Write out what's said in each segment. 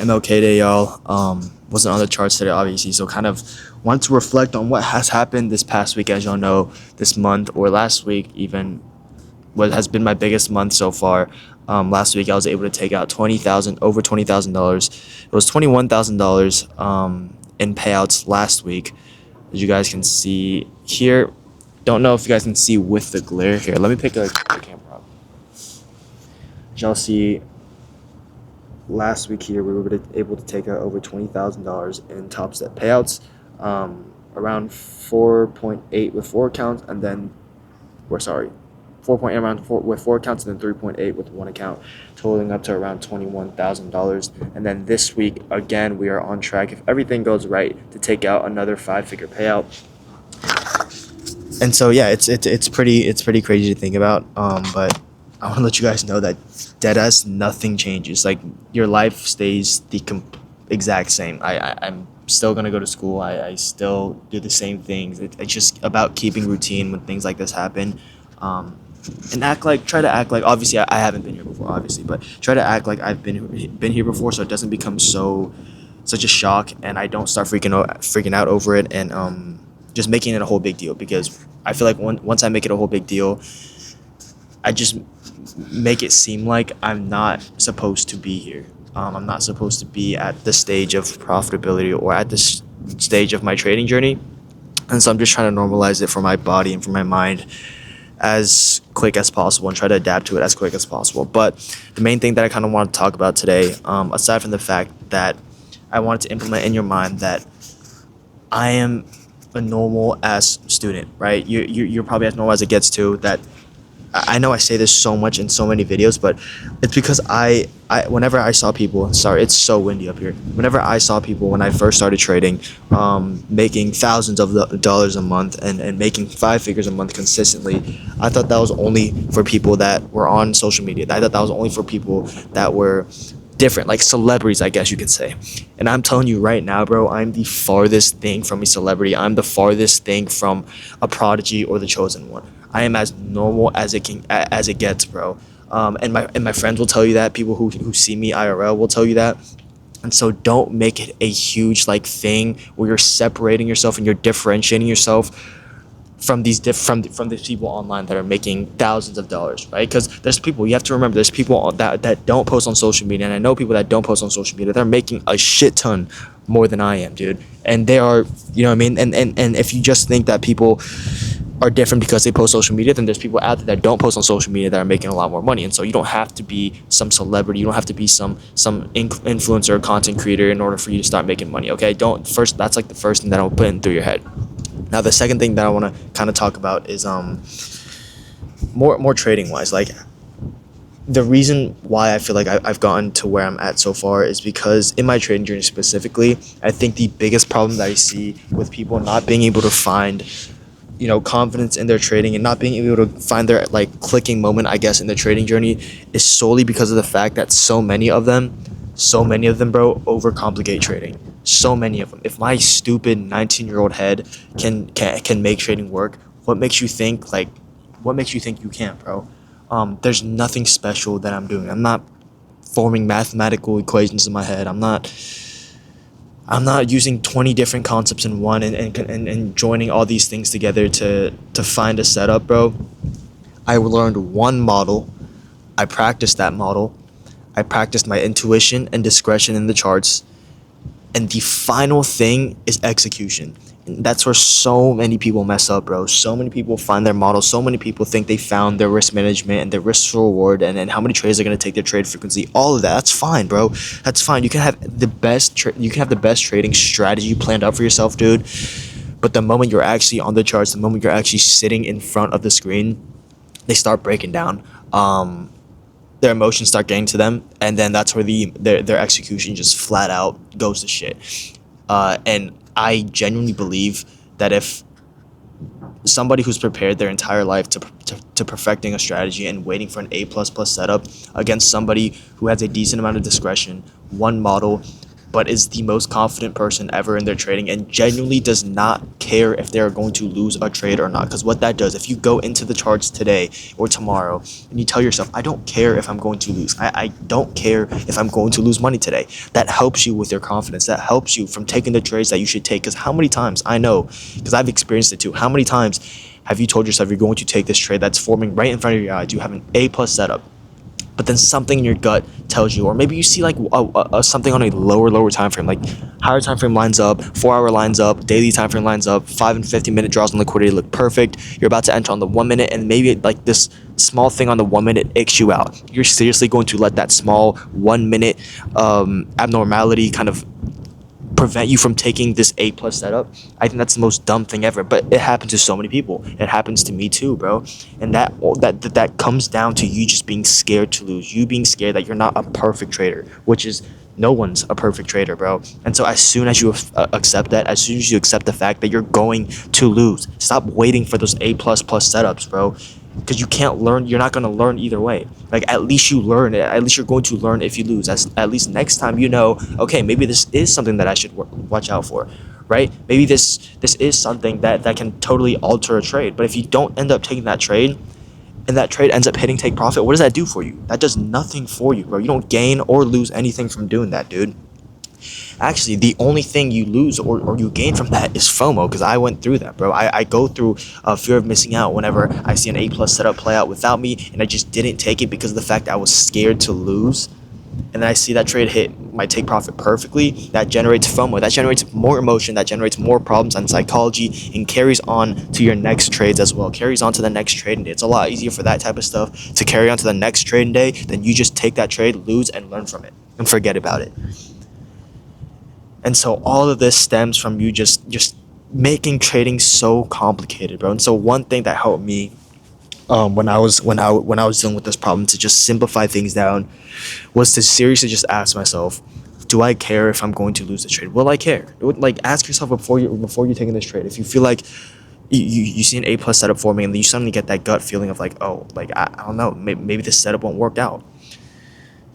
MLK Day, y'all. Wasn't on the charts today, obviously. So kind of want to reflect on what has happened this past week, as y'all know, this month or last week, even what has been my biggest month so far. Last week I was able to take out over $20,000. It was $21,000 in payouts last week, as you guys can see here. Don't know if you guys can see with the glare here. Let me pick a camera up. As y'all see, last week here we were able to take out over $20,000 in top step payouts, around 4.8 with 4 accounts, and then with 4 accounts, and then 3.8 with 1 account, totaling up to around $21,000. And then this week again we are on track, if everything goes right, to take out another 5-figure payout. And so yeah, it's pretty crazy to think about. But I want to let you guys know that deadass nothing changes. Like, your life stays the exact same. I'm still gonna go to school. I still do the same things. It's just about keeping routine when things like this happen. And try to act like, obviously I haven't been here before, obviously, but try to act like I've been here before, so it doesn't become such a shock, and I don't start freaking out over it, and just making it a whole big deal. Because I feel like once I make it a whole big deal, I just make it seem like I'm not supposed to be here. I'm not supposed to be at the stage of profitability or at this stage of my trading journey. And so I'm just trying to normalize it for my body and for my mind as quick as possible, and try to adapt to it as quick as possible. But the main thing that I kind of want to talk about today, aside from the fact that I wanted to implement in your mind that I am a normal ass student, right? You're probably as normal as it gets too. That I know I say this so much in so many videos, but it's because I whenever I saw people, sorry, it's so windy up here. Whenever I saw people when I first started trading, making thousands of dollars a month and making 5 figures a month consistently, I thought that was only for people that were on social media. I thought that was only for people that were different, like celebrities, I guess you could say. And I'm telling you right now, bro, I'm the farthest thing from a celebrity. I'm the farthest thing from a prodigy or the chosen one. I am as normal as it gets, bro. And my friends will tell you that. People who see me IRL will tell you that. And so don't make it a huge thing where you're separating yourself and you're differentiating yourself from these people online that are making thousands of dollars, right? Because there's people, you have to remember, there's people that don't post on social media, and I know people that don't post on social media that are making a shit ton more than I am, dude. And they are, you know what I mean? And if you just think that people are different because they post social media, then there's people out there that don't post on social media that are making a lot more money. And so you don't have to be some celebrity, you don't have to be some influencer or content creator in order for you to start making money, okay? That's the first thing that I'll put in through your head. Now, the second thing that I want to kind of talk about is more trading wise. Like, the reason why I feel like I've gotten to where I'm at so far is because in my trading journey specifically, I think the biggest problem that I see with people not being able to find, confidence in their trading and not being able to find their clicking moment, I guess, in their trading journey is solely because of the fact that so many of them, bro, overcomplicate trading. So many of them. If my stupid 19-year-old head can make trading work, what makes you think you can't, bro? There's nothing special that I'm doing. I'm not forming mathematical equations in my head. I'm not using 20 different concepts in one and joining all these things together to find a setup, bro. I learned one model. I practiced that model. I practiced my intuition and discretion in the charts. And the final thing is execution. And that's where so many people mess up, bro. So many people find their model. So many people think they found their risk management and their risk reward and how many trades are going to take their trade frequency. All of that. That's fine, bro. That's fine. You can have the best trading strategy planned out for yourself, dude. But the moment you're actually on the charts, the moment you're actually sitting in front of the screen, they start breaking down. Their emotions start getting to them, and then that's where their execution just flat out goes to shit. And I genuinely believe that if somebody who's prepared their entire life to perfecting a strategy and waiting for an A++ setup against somebody who has a decent amount of discretion, one model, but is the most confident person ever in their trading and genuinely does not care if they're going to lose a trade or not. Because what that does, if you go into the charts today or tomorrow and you tell yourself, I don't care if I'm going to lose, I don't care if I'm going to lose money today, that helps you with your confidence. That helps you from taking the trades that you should take. Because how many times, I know, because I've experienced it too, how many times have you told yourself you're going to take this trade that's forming right in front of your eyes? You have an A plus setup, but then something in your gut tells you, or maybe you see like something on a lower time frame, like higher time frame lines up, 4 hour lines up, daily time frame lines up, 5 and 50 minute draws on liquidity look perfect. You're about to enter on the 1 minute, and maybe like this small thing on the 1 minute icks you out. You're seriously going to let that small 1 minute abnormality kind of prevent you from taking this A plus setup? I think that's the most dumb thing ever. But it happens to so many people. It happens to me too, bro. And that comes down to you just being scared to lose. You being scared that you're not a perfect trader, which is no one's a perfect trader, bro. And so as soon as you accept that, as soon as you accept the fact that you're going to lose, stop waiting for those A plus setups, bro. Because you can't learn, you're not going to learn either way. Like, at least you learn it. At least you're going to learn if you lose. At least next time you know, okay, maybe this is something that I should watch out for, right? Maybe this is something that can totally alter a trade. But if you don't end up taking that trade, and that trade ends up hitting take profit, what does that do for you? That does nothing for you, bro. You don't gain or lose anything from doing that, dude. Actually, the only thing you lose or you gain from that is FOMO, because I went through that, bro. I go through fear of missing out whenever I see an A plus setup play out without me, and I just didn't take it because of the fact that I was scared to lose. And then I see that trade hit my take profit perfectly. That generates FOMO. That generates more emotion. That generates more problems on psychology, and carries on to your next trades as well. Carries on to the next trading day. It's a lot easier for that type of stuff to carry on to the next trading day than you just take that trade, lose, and learn from it and forget about it. And so all of this stems from you just making trading so complicated, bro. And so one thing that helped me when I was dealing with this problem to just simplify things down was to seriously just ask myself, do I care if I'm going to lose the trade? Will I care? Like, ask yourself before you're taking this trade. If you feel like you see an A plus setup forming, and then you suddenly get that gut feeling of like, oh, like I don't know, maybe this setup won't work out.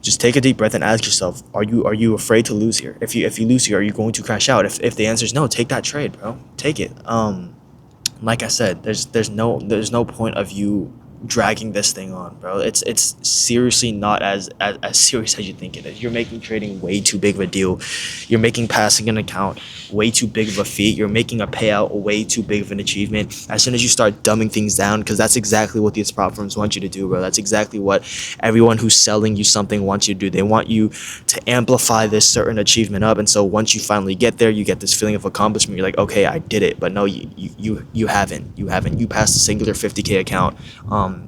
Just take a deep breath and ask yourself, are you afraid to lose here? If you lose here, are you going to crash out? If the answer is no, take that trade, bro. Take it. Like I said, there's no point of you dragging this thing on, bro. It's seriously not as serious as you think it is. You're making trading way too big of a deal. You're making passing an account way too big of a feat. You're making a payout way too big of an achievement. As soon as you start dumbing things down, because that's exactly what these platforms want you to do, bro. That's exactly what everyone who's selling you something wants you to do. They want you to amplify this certain achievement up, and so once you finally get there, you get this feeling of accomplishment. You're like, okay, I did it. But no, you haven't. You passed a singular 50K account.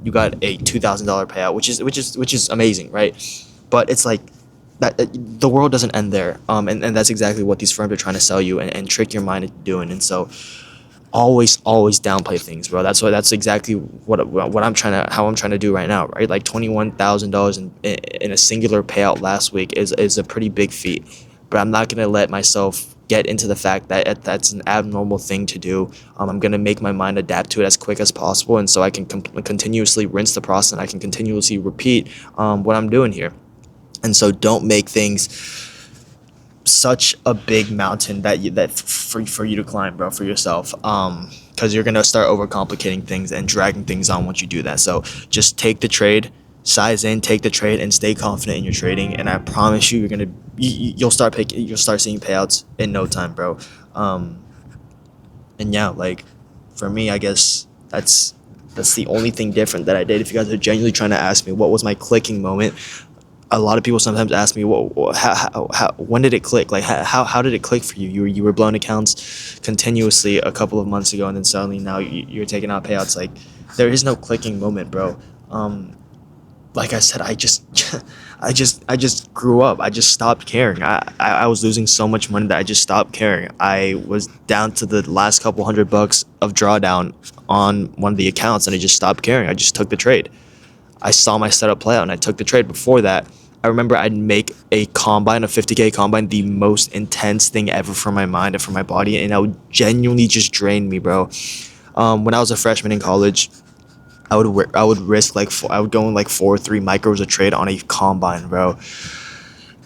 You got a $2,000 payout, which is amazing, right? But it's like that the world doesn't end there, and that's exactly what these firms are trying to sell you and trick your mind into doing. And so always downplay things, bro. That's exactly what I'm trying to do right now, right? Like $21,000 in a singular payout last week is a pretty big feat, but I'm not gonna let myself get into the fact that that's an abnormal thing to do. I'm gonna make my mind adapt to it as quick as possible, and so I can continuously rinse the process, and I can continuously repeat what I'm doing here. And so don't make things such a big mountain for you to climb, bro, for yourself, because you're gonna start overcomplicating things and dragging things on once you do that. So just take the trade, size in, take the trade, and stay confident in your trading, and I promise you, you'll start seeing payouts in no time, bro. And yeah, like, for me, I guess that's the only thing different that I did. If you guys are genuinely trying to ask me what was my clicking moment, a lot of people sometimes ask me, well, how when did it click? Like, how did it click for you? You were blowing accounts continuously a couple of months ago, and then suddenly now you're taking out payouts. Like, there is no clicking moment, bro. Like I said, I just grew up. I just stopped caring. I was losing so much money that I just stopped caring. I was down to the last couple $100 of drawdown on one of the accounts, and I just stopped caring. I just took the trade. I saw my setup play out, and I took the trade. Before that, I remember I'd make a 50K combine, the most intense thing ever for my mind and for my body, and that would genuinely just drain me, bro. When I was a freshman in college, I would risk I would go in like 4 or 3 micros a trade on a combine, bro.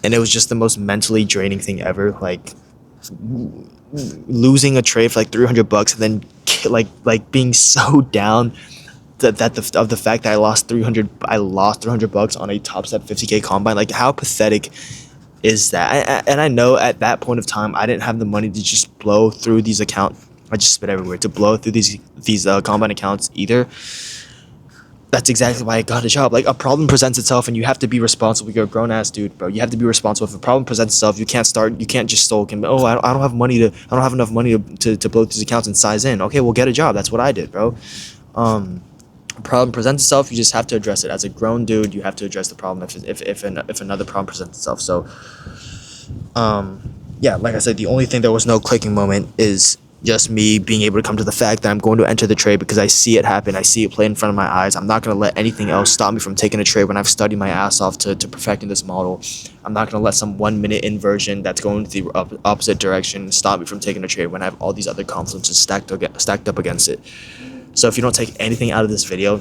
and it was just the most mentally draining thing ever. Like losing a trade for like $300 and then like being so down that the fact that I lost $300 on a top step 50K combine. Like, how pathetic is that? And I know at that point of time I didn't have the money to just blow through these accounts. I just spit everywhere, to blow through these combine accounts either. That's exactly why I got a job. Like, a problem presents itself and you have to be responsible. You're a grown ass dude, bro. You have to be responsible. If a problem presents itself, you can't just sulk and, oh, I don't have money I don't have enough money to blow these accounts and size in. Okay, well, get a job. That's what I did, bro. A problem presents itself, you just have to address it. As a grown dude, you have to address the problem if another problem presents itself. So yeah, like I said, the only thing there was no clicking moment is just me being able to come to the fact that I'm going to enter the trade because I see it happen. I see it play in front of my eyes. I'm not going to let anything else stop me from taking a trade when I've studied my ass off to perfecting this model. I'm not going to let some 1 minute inversion that's going the opposite direction stop me from taking a trade when I have all these other confluences stacked up against it. So if you don't take anything out of this video,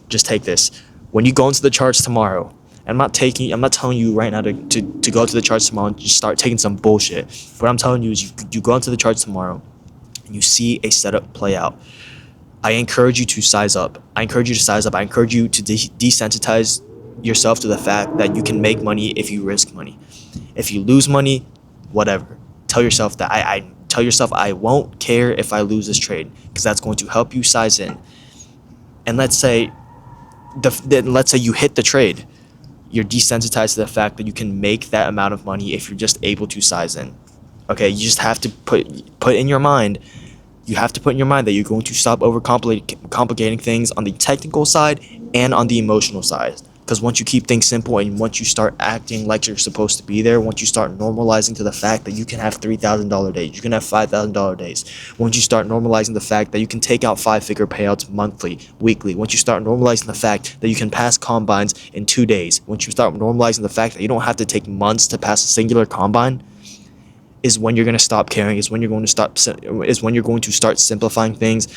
just take this. When you go into the charts tomorrow, I'm not telling you right now to go to the charts tomorrow and just start taking some bullshit. What I'm telling you is you go into the charts tomorrow and you see a setup play out. I encourage you to size up. I encourage you to desensitize yourself to the fact that you can make money if you risk money. If you lose money, whatever. Tell yourself that I won't care if I lose this trade, because that's going to help you size in. And let's say you hit the trade. You're desensitized to the fact that you can make that amount of money if you're just able to size in. Okay, you just have to put in your mind. You have to put in your mind that you're going to stop overcomplicating things on the technical side and on the emotional side. Because once you keep things simple and once you start acting like you're supposed to be there, once you start normalizing to the fact that you can have $3,000 days, you can have $5,000 days, once you start normalizing the fact that you can take out 5-figure payouts monthly, weekly, once you start normalizing the fact that you can pass combines in 2 days, once you start normalizing the fact that you don't have to take months to pass a singular combine, is when you're going to stop caring, is when you're going to start simplifying things,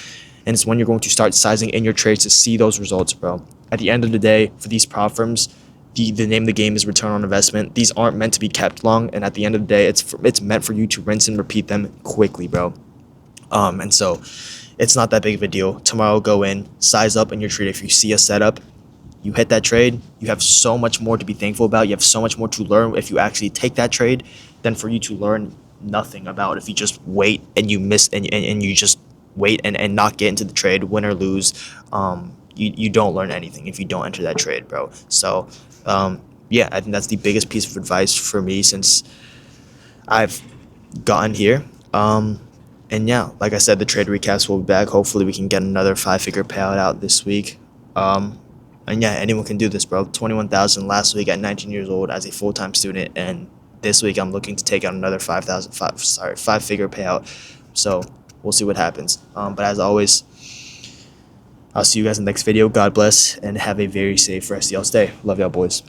and it's when you're going to start sizing in your trades to see those results, bro. At the end of the day, for these prop firms, the name of the game is return on investment. These aren't meant to be kept long, and at the end of the day, it's meant for you to rinse and repeat them quickly, bro. And so it's not that big of a deal. Tomorrow, go in, size up in your trade. If you see a setup, you hit that trade, you have so much more to be thankful about. You have so much more to learn if you actually take that trade than for you to learn nothing about if you just wait and you miss and you just wait and not get into the trade, win or lose. You don't learn anything if you don't enter that trade, bro. So yeah, I think that's the biggest piece of advice for me since I've gotten here. And yeah, like I said, the trade recaps will be back. Hopefully we can get another 5-figure payout out this week. And yeah, anyone can do this, bro. 21,000 last week at 19 years old as a full-time student, and this week I'm looking to take out another 5-figure payout. So we'll see what happens. But as always, I'll see you guys in the next video. God bless and have a very safe rest of y'all's day. Love y'all, boys.